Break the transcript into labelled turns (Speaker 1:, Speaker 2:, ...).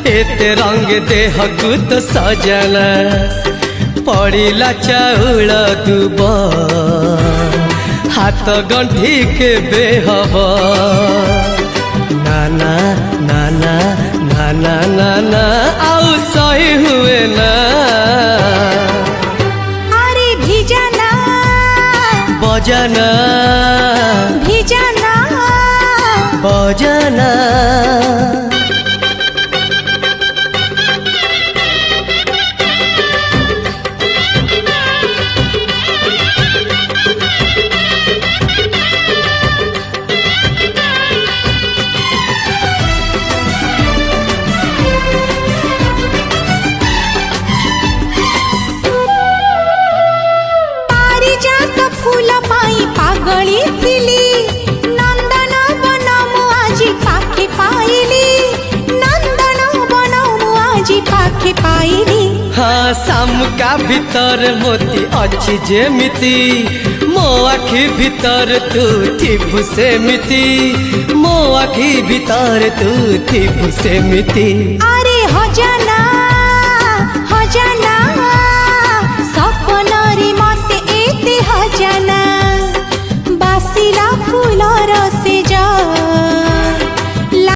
Speaker 1: एते रंग देहकु तो सजना पड़िला चाउल दुब हाथ गंठी के बेहब नाना नाना नाना नाना आउ सही हुए ना
Speaker 2: अरे भिजाना
Speaker 1: बजाना
Speaker 2: भिजाना
Speaker 1: बजाना
Speaker 2: फूल पाई पागली थिली नंदन बनमु आजी पाखे पाइली नंदन बनमु आजी पाखे पाइली।
Speaker 1: हाँ शामुका भीतर मोती अच्छी जेमिति मो आखि भीतर तू थिबु सेमिति मो आखि भीतर तू थिबु सेमिति।
Speaker 2: अरे हजान